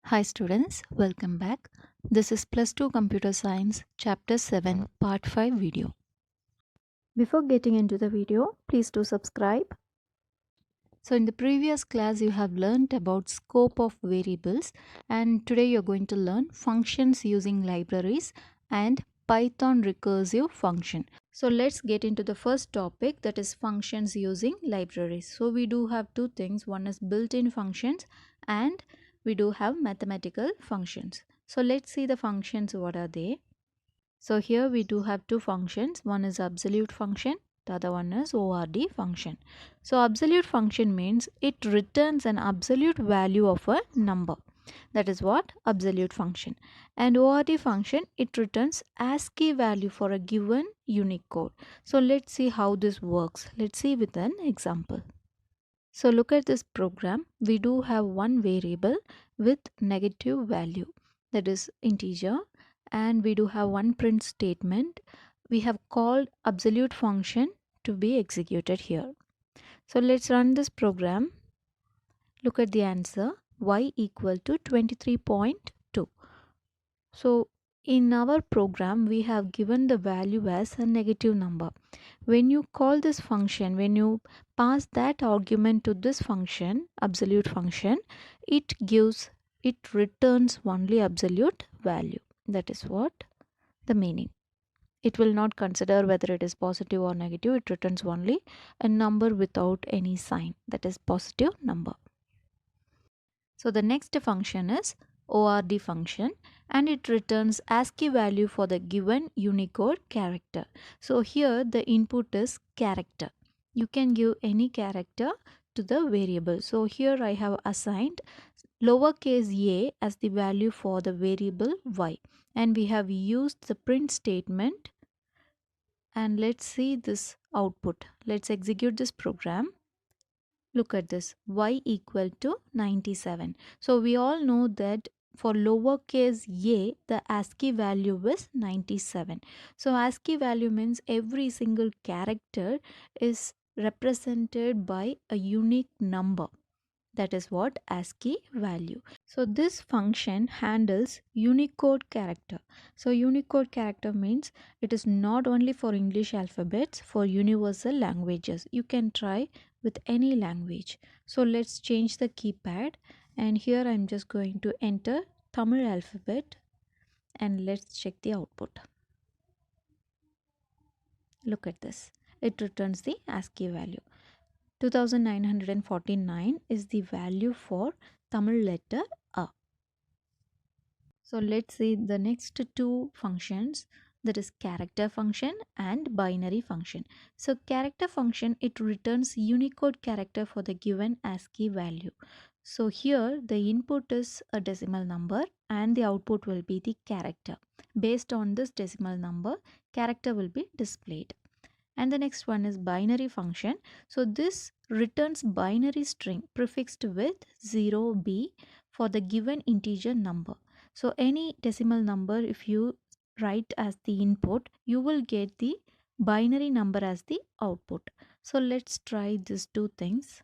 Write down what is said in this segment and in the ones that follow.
Hi students, welcome back. This is Plus 2 Computer Science Chapter 7 Part 5 video. Before getting into the video, please do subscribe. So in the previous class you have learned about scope of variables, and today you're going to learn functions using libraries and Python recursive function. So let's get into the first topic, that is functions using libraries. So we do have two things, one is built-in functions and we do have mathematical functions. So let's see the functions, what are they? So here we do have two functions, one is absolute function, the other one is ORD function. So absolute function means it returns an absolute value of a number. That is what absolute function. And ORD function, it returns ASCII value for a given Unicode. So let's see how this works. Let's see with an example. So look at this program. We do have one variable with negative value, that is integer, and we do have one print statement. We have called absolute function to be executed here. So let's run this program. Look at the answer, y equal to 23.2. So in our program we have given the value as a negative number. When you call this function, when you pass that argument to this function, absolute function, it returns only absolute value. That is what the meaning. It will not consider whether it is positive or negative. It returns only a number without any sign, that is positive number. So the next function is ORD function, and it returns ASCII value for the given Unicode character. So here the input is character. You can give any character to the variable. So here I have assigned lowercase a as the value for the variable y, and we have used the print statement, and let's see this output. Let's execute this program. Look at this, y equal to 97. So we all know that for lowercase a, the ASCII value is 97. So ASCII value means every single character is represented by a unique number. That is what ASCII value. So this function handles Unicode character. So Unicode character means it is not only for English alphabets, for universal languages. You can try with any language. So let's change the keypad, and here I'm just going to enter Tamil alphabet, and let's check the output. Look at this. It returns the ASCII value. 2949 is the value for Tamil letter A. So let's see the next two functions, that is character function and binary function. So character function, it returns Unicode character for the given ASCII value. So here the input is a decimal number and the output will be the character. Based on this decimal number, character will be displayed. And the next one is binary function. So this returns binary string prefixed with 0b for the given integer number. So any decimal number, if you write as the input, you will get the binary number as the output. So let's try these two things.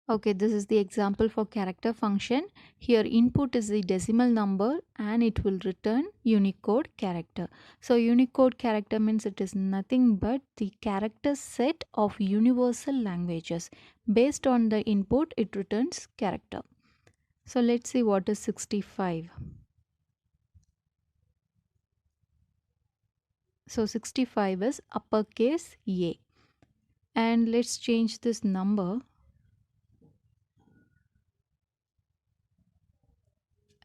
Okay, this is the example for character function. Here input is the decimal number and it will return Unicode character. So Unicode character means it is nothing but the character set of universal languages. Based on the input, it returns character. So let's see what is 65. So 65 is uppercase A. And let's change this number.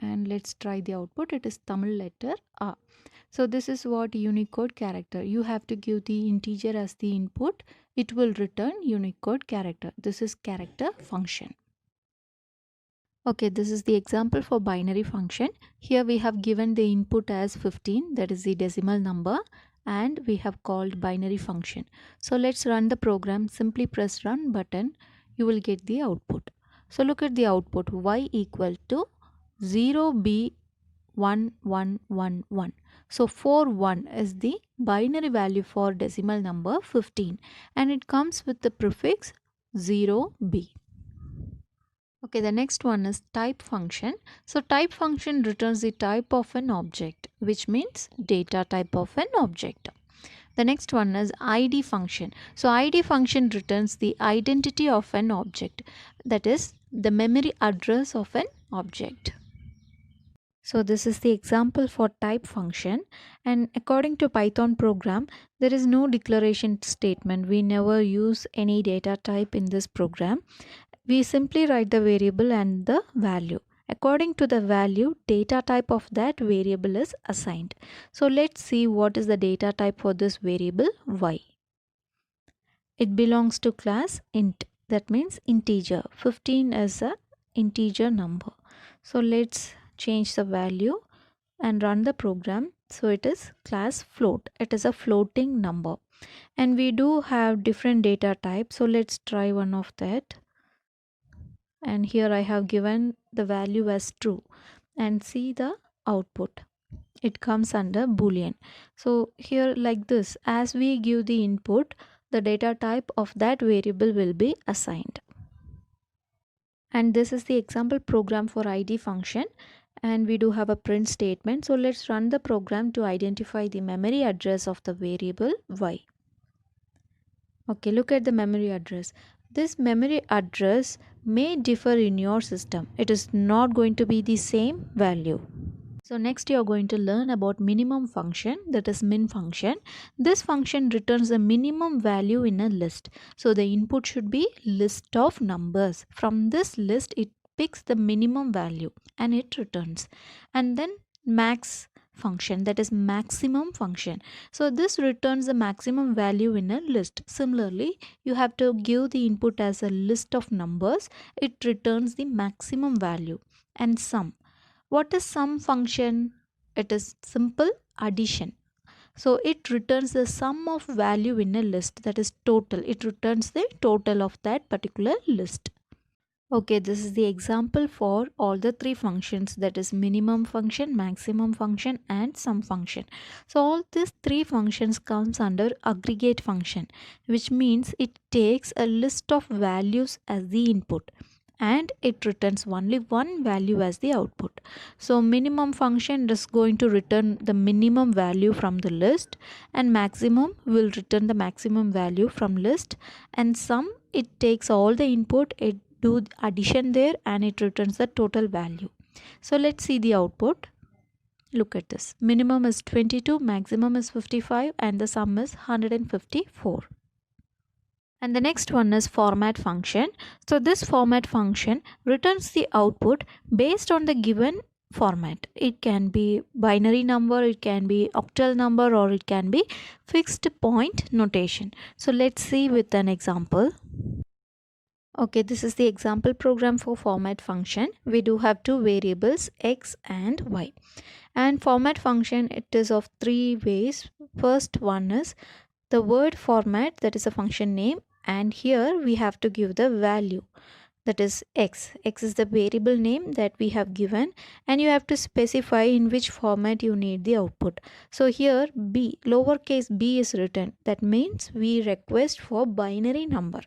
And let's try the output. It is Tamil letter A. So this is what Unicode character. You have to give the integer as the input. It will return Unicode character. This is character function. Okay, this is the example for binary function. Here we have given the input as 15, that is the decimal number, and we have called binary function. So let's run the program. Simply press run button. You will get the output. So look at the output, y equal to 0b1111. So 41 is the binary value for decimal number 15, and it comes with the prefix 0b. Okay, the next one is type function. So type function returns the type of an object, which means data type of an object. The next one is id function. So id function returns the identity of an object, that is the memory address of an object. So this is the example for type function, and according to Python program there is no declaration statement. We never use any data type in this program. We simply write the variable and the value. According to the value, data type of that variable is assigned. So let's see what is the data type for this variable y. It belongs to class int, that means integer. 15 is a integer number. So let's change the value and run the program. So it is class float. It is a floating number, and we do have different data types. So let's try one of that, and here I have given the value as true, and see the output. It comes under boolean. So here like this, as we give the input, the data type of that variable will be assigned. And this is the example program for id function, and we do have a print statement. So let's run the program to identify the memory address of the variable y. Okay, look at the memory address. This memory address may differ in your system. It is not going to be the same value. So next you are going to learn about minimum function, that is min function. This function returns the minimum value in a list. So the input should be list of numbers. From this list it picks the minimum value and it returns. And then max function, that is maximum function. So this returns the maximum value in a list. Similarly, you have to give the input as a list of numbers. It returns the maximum value. And sum. What is sum function? It is simple addition. So it returns the sum of value in a list, that is total. It returns the total of that particular list. Okay, this is the example for all the three functions, that is minimum function, maximum function and sum function. So all these three functions comes under aggregate function, which means it takes a list of values as the input and it returns only one value as the output. So minimum function is going to return the minimum value from the list, and maximum will return the maximum value from list, and sum, it takes all the input, it do addition there and it returns the total value. So let's see the output. Look at this. Minimum is 22, maximum is 55 and the sum is 154. And the next one is format function. So this format function returns the output based on the given format. It can be binary number, it can be octal number, or it can be fixed point notation. So let's see with an example. Okay, this is the example program for format function. We do have two variables, x and y. And format function, it is of three ways. First one is the word format, that is a function name, and here we have to give the value, that is x. X is the variable name that we have given, and you have to specify in which format you need the output. So here b, lowercase b is written. That means we request for binary number.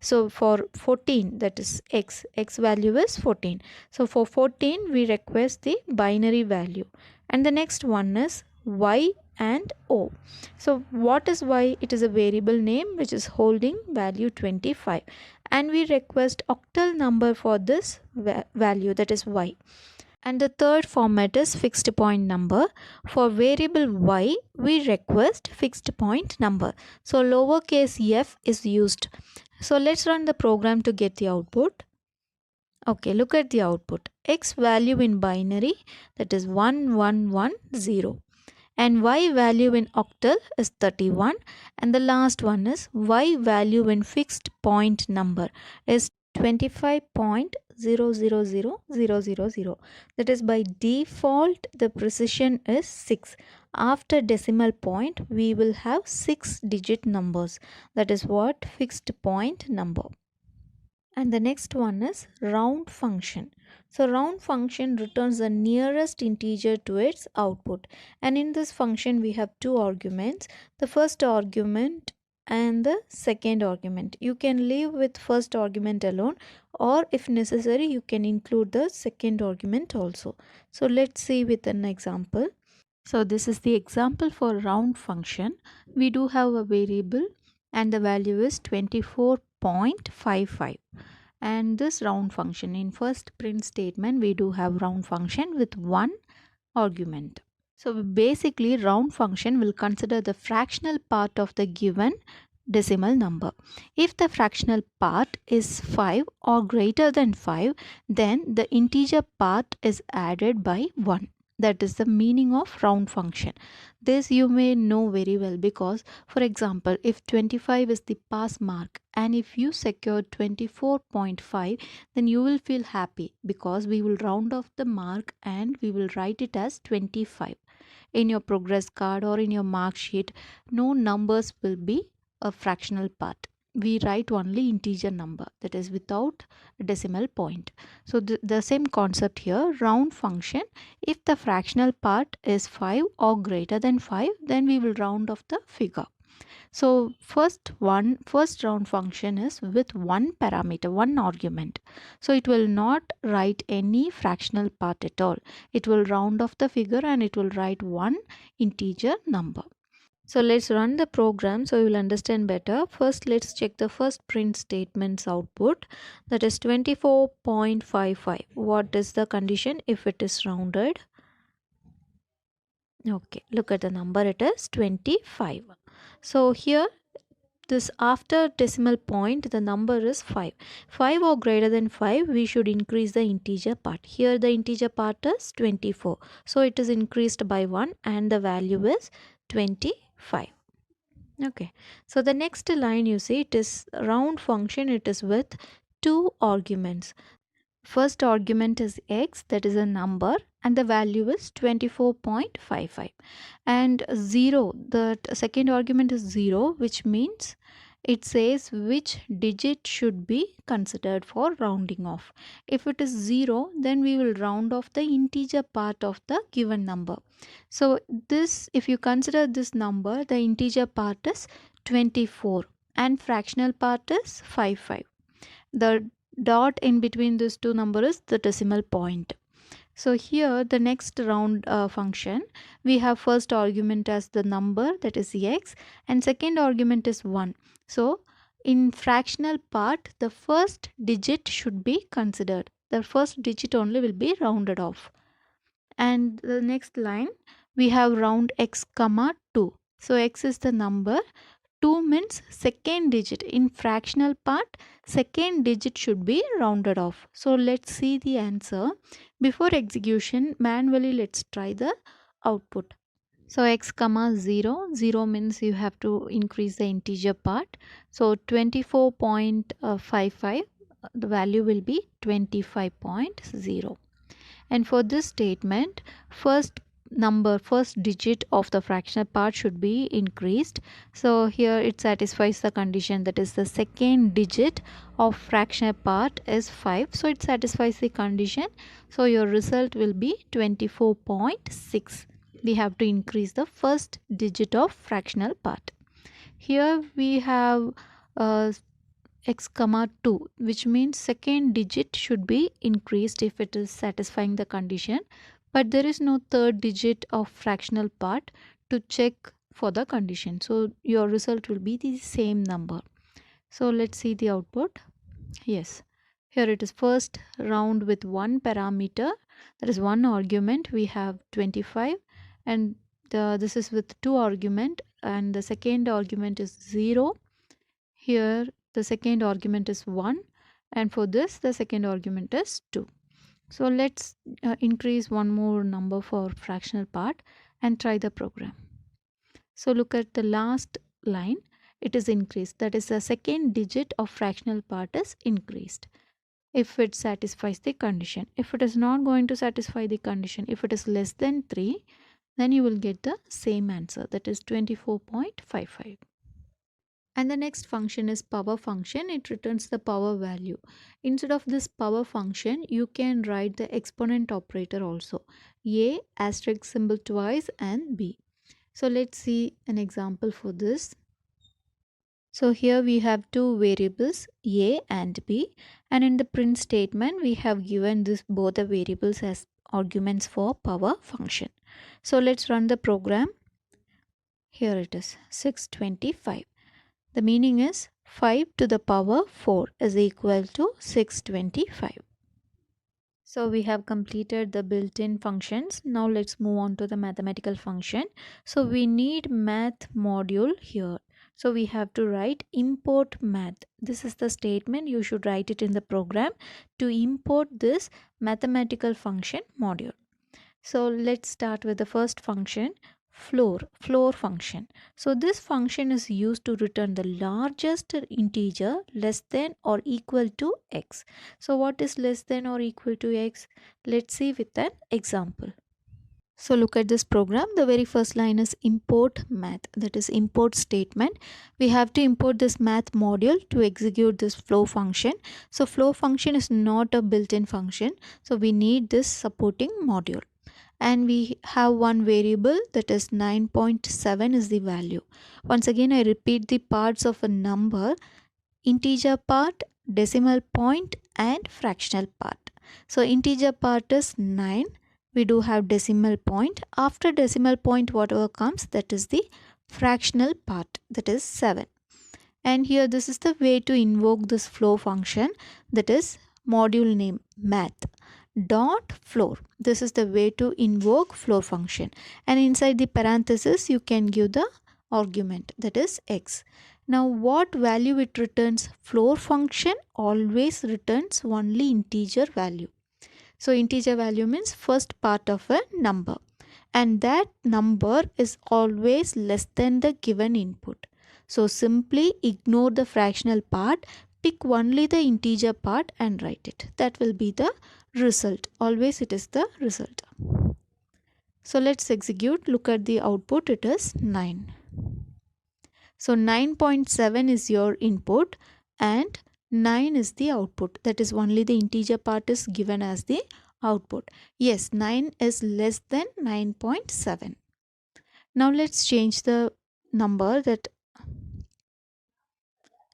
So for 14, that is x value is 14. So for 14 we request the binary value. And the next one is y and o. So what is y? It is a variable name which is holding value 25, and we request octal number for this value, that is y. And the third format is fixed point number. For variable y, we request fixed point number. So lowercase f is used. So let's run the program to get the output. Okay, look at the output. X value in binary, that is 1110, and y value in octal is 31, and the last one is y value in fixed point number is 25.000000. That is by default the precision is 6. After decimal point we will have 6-digit numbers. That is what fixed point number. And the next one is round function. So round function returns the nearest integer to its output, and in this function we have two arguments. The first argument and the second argument. You can leave with first argument alone, or if necessary you can include the second argument also. So let's see with an example. So this is the example for round function. We do have a variable and the value is 24.55, and this round function, in first print statement we do have round function with one argument. So basically round function will consider the fractional part of the given decimal number. If the fractional part is 5 or greater than 5, then the integer part is added by 1. That is the meaning of round function. This you may know very well, because for example, if 25 is the pass mark and if you secure 24.5, then you will feel happy because we will round off the mark and we will write it as 25. In your progress card or in your mark sheet, no numbers will be a fractional part. We write only integer number, that is without a decimal point. So the same concept here, round function, if the fractional part is 5 or greater than 5, then we will round off the figure. So first round function is with one parameter, one argument. So it will not write any fractional part at all. It will round off the figure and it will write one integer number. So let's run the program so you will understand better. First let's check the first print statement's output, that is 24.55. What is the condition if it is rounded? Okay, look at the number, it is 25. So here this after decimal point the number is 5. 5 or greater than 5, we should increase the integer part. Here the integer part is 24. So it is increased by 1 and the value is 25. Okay, so the next line you see, it is round function, it is with two arguments. First argument is x, that is a number, and the value is 24.55, and 0, the second argument is 0, which means it says which digit should be considered for rounding off. If it is 0, then we will round off the integer part of the given number. So this, if you consider this number, the integer part is 24 and fractional part is 55. The dot in between these two numbers is the decimal point. So here the next round function, we have first argument as the number, that is x, and second argument is 1. So in fractional part, the first digit should be considered. The first digit only will be rounded off. And the next line, we have round x comma 2. So x is the number, 2 means second digit. In fractional part, second digit should be rounded off. So let's see the answer. Before execution, manually let's try the output. So x comma 0, 0 means you have to increase the integer part. So 24.55, the value will be 25.0. And for this statement, first digit of the fractional part should be increased. So here it satisfies the condition, that is the second digit of fractional part is 5. So it satisfies the condition. So your result will be 24.6. We have to increase the first digit of fractional part. Here we have x comma 2, which means second digit should be increased if it is satisfying the condition, but there is no third digit of fractional part to check for the condition. So your result will be the same number. So let's see the output. Yes, here it is first round with one parameter, that is one argument. We have 25, and this is with two argument, and the second argument is 0. Here the second argument is 1, and for this the second argument is 2. So let's increase one more number for fractional part and try the program. So look at the last line, it is increased, that is the second digit of fractional part is increased if it satisfies the condition. If it is not going to satisfy the condition, if it is less than 3, then you will get the same answer, that is 24.55. And the next function is power function. It returns the power value. Instead of this power function, you can write the exponent operator also, a asterisk symbol twice and b. So let's see an example for this. So here we have two variables a and b, and in the print statement we have given this both the variables as arguments for power function. So let's run the program. Here it is 625. The meaning is 5 to the power 4 is equal to 625. So we have completed the built-in functions. Now let's move on to the mathematical function. So we need math module here. So we have to write import math. This is the statement. You should write it in the program to import this mathematical function module. So let's start with the first function, floor function. So this function is used to return the largest integer less than or equal to x. So what is less than or equal to x? Let's see with an example. So look at this program. The very first line is import math, that is import statement. We have to import this math module to execute this flow function. So flow function is not a built-in function. So we need this supporting module. And we have one variable, that is 9.7 is the value. Once again I repeat the parts of a number: integer part, decimal point, and fractional part. So integer part is 9. We do have decimal point. After decimal point, whatever comes, that is the fractional part, that is 7. And here this is the way to invoke this flow function, that is module name math dot floor. This is the way to invoke floor function, and inside the parenthesis you can give the argument, that is x. Now what value it returns? Floor function always returns only integer value. So integer value means first part of a number, and that number is always less than the given input. So simply ignore the fractional part, pick only the integer part and write it. That will be the result. Always it is the result. So let's execute. Look at the output. It is 9. So 9.7 is your input and 9 is the output. That is only the integer part is given as the output. Yes, 9 is less than 9.7. Now let's change the number. That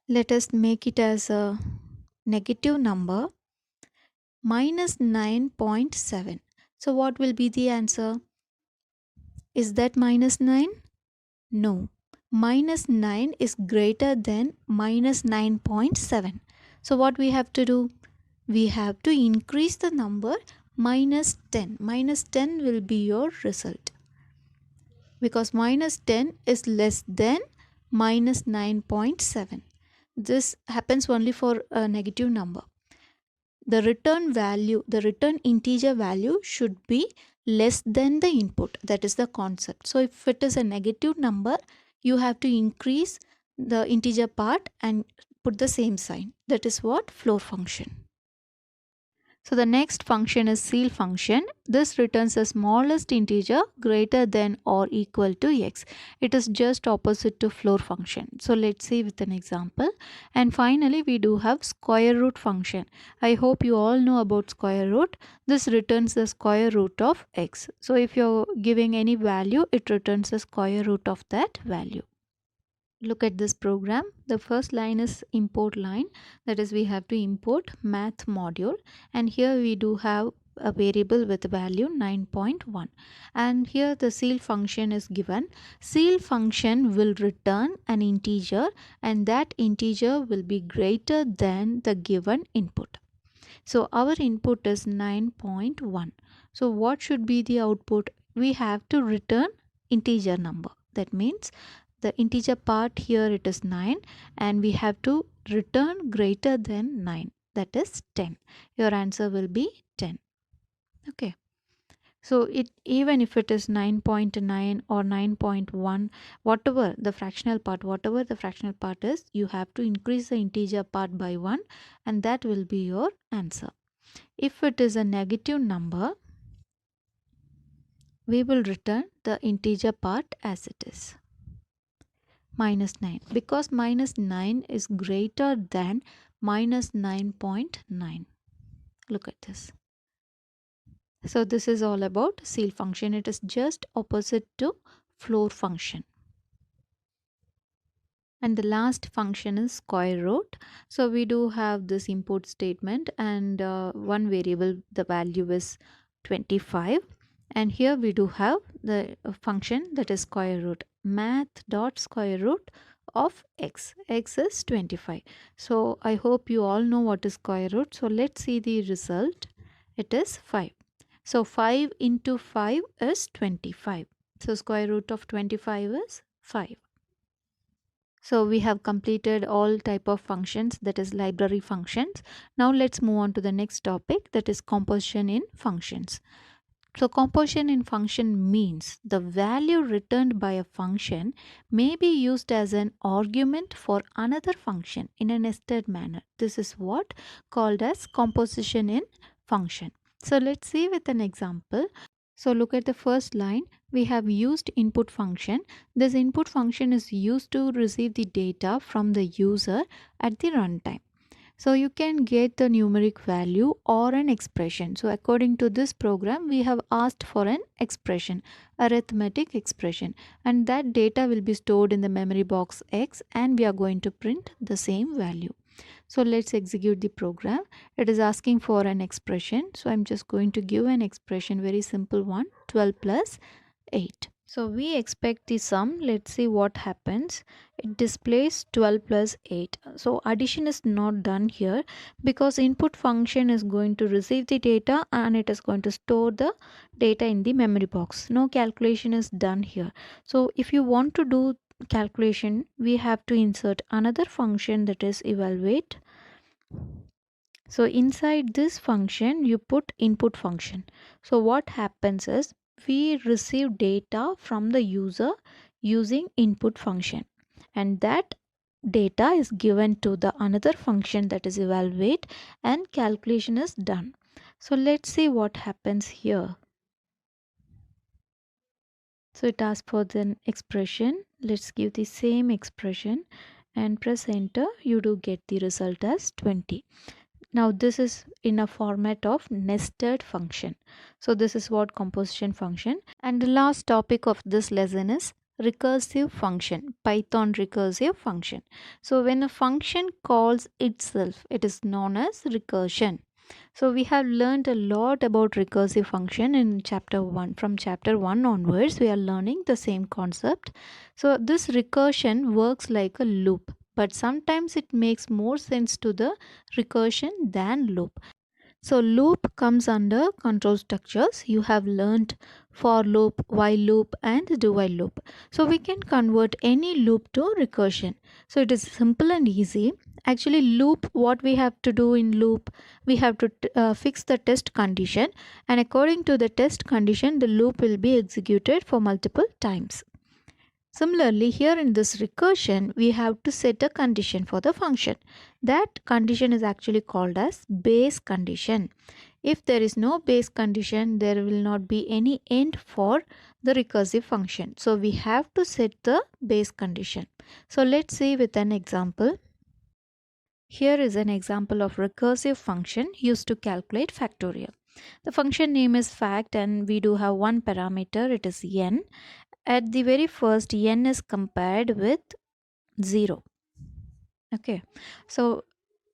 let us make it as a negative number, minus 9.7. So what will be the answer? Is that minus 9? No. Minus 9 is greater than minus 9.7. So what we have to do? We have to increase the number minus 10. Minus 10 will be your result, because minus 10 is less than minus 9.7. This happens only for a negative number. The return value, the return integer value should be less than the input. That is the concept. So if it is a negative number, you have to increase the integer part and put the same sign. That is what floor function. So the next function is ceil function. This returns the smallest integer greater than or equal to x. It is just opposite to floor function. So let's see with an example. And finally we do have square root function. I hope you all know about square root. This returns the square root of x. So if you're giving any value, it returns the square root of that value. Look at this program. The first line is import line, that is we have to import math module, and here we do have a variable with value 9.1, and here the ceil function is given. Ceil function will return an integer, and that integer will be greater than the given input. So our input is 9.1. So what should be the output? We have to return integer number. That means the integer part here it is 9, and we have to return greater than 9, that is 10. Your answer will be 10. Okay. So it, even if it is 9.9 or 9.1, whatever the fractional part is, you have to increase the integer part by 1, and that will be your answer. If it is a negative number, we will return the integer part as it is, minus 9, because minus 9 is greater than minus 9.9. Look at this. So this is all about ceil function. It is just opposite to floor function. And the last function is square root. So we do have this import statement, and one variable, the value is 25, and here we do have the function that is square root, math dot square root of x is 25. So I hope you all know what is square root. So let's see the result. It is 5. So 5 into 5 is 25. So square root of 25 is 5. So we have completed all type of functions, that is library functions. Now let's move on to the next topic, that is composition in functions. So composition in function means the value returned by a function may be used as an argument for another function in a nested manner. This is what called as composition in function. So let's see with an example. So look at the first line. We have used input function. This input function is used to receive the data from the user at the runtime. So you can get the numeric value or an expression. So according to this program, we have asked for an expression, arithmetic expression, and that data will be stored in the memory box X, and we are going to print the same value. So let's execute the program. It is asking for an expression. So I'm just going to give an expression, very simple one, 12 plus 8. So we expect the sum. Let's see what happens. It displays 12 plus 8. So addition is not done here because input function is going to receive the data and it is going to store the data in the memory box. No calculation is done here. So if you want to do calculation, we have to insert another function, that is evaluate. So inside this function you put input function. So what happens is we receive data from the user using input function, and that data is given to the another function, that is evaluate, and calculation is done. So let's see what happens here. So it asks for the expression. Let's give the same expression and press enter. You do get the result as 20. Now this is in a format of nested function. So this is what composition function. And the last topic of this lesson is recursive function, Python recursive function. So when a function calls itself, it is known as recursion. So we have learned a lot about recursive function in chapter 1. From chapter 1 onwards, we are learning the same concept. So this recursion works like a loop, but sometimes it makes more sense to the recursion than loop. So loop comes under control structures. You have learned for loop, while loop, and do while loop. So we can convert any loop to recursion. So it is simple and easy. Actually, loop, what we have to do in loop, we have to fix the test condition, and according to the test condition, the loop will be executed for multiple times. Similarly, here in this recursion, we have to set a condition for the function. That condition is actually called as base condition. If there is no base condition, there will not be any end for the recursive function. So we have to set the base condition. So let's see with an example. Here is an example of recursive function used to calculate factorial. The function name is fact, and we do have one parameter, it is n. At the very first, n is compared with 0. Okay, so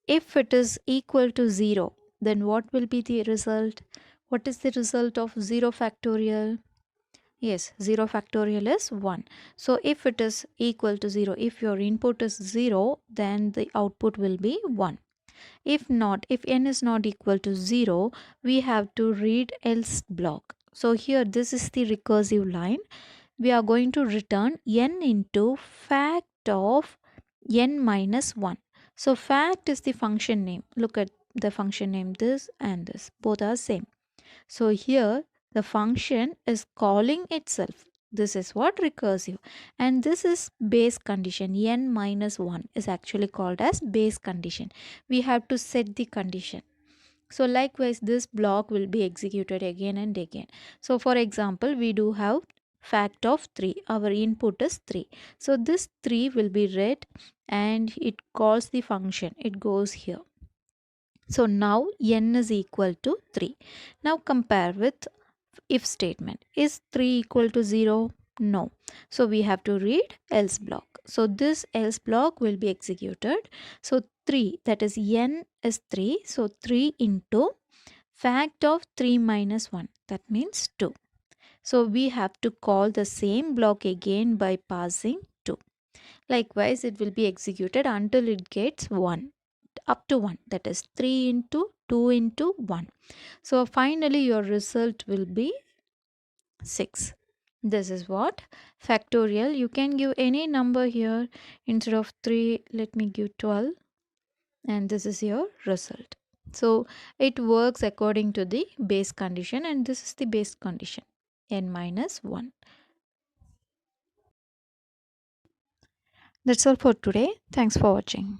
if it is equal to 0, then what will be the result? What is the result of 0 factorial? Yes, 0 factorial is 1. So if it is equal to 0, if your input is 0, then the output will be 1. If not, if n is not equal to 0, we have to read else block. So here this is the recursive line. We are going to return n into fact of n minus 1. So fact is the function name. Look at the function name, this and this, both are same. So here the function is calling itself. This is what recursive, and this is base condition. N minus 1 is actually called as base condition. We have to set the condition. So likewise, this block will be executed again and again. So for example, we do have fact of 3. Our input is 3. So this 3 will be read and it calls the function. It goes here. So now n is equal to 3. Now compare with if statement. Is 3 equal to 0? No. So we have to read else block. So this else block will be executed. So 3, that is n is 3. So 3 into fact of 3 minus 1, that means 2. So we have to call the same block again by passing 2. Likewise, it will be executed until it gets 1, up to 1, that is 3 into 2 into 1. So finally your result will be 6. This is what factorial. You can give any number here. Instead of 3, let me give 12, and this is your result. So it works according to the base condition, and this is the base condition, n minus 1. That's all for today. Thanks for watching.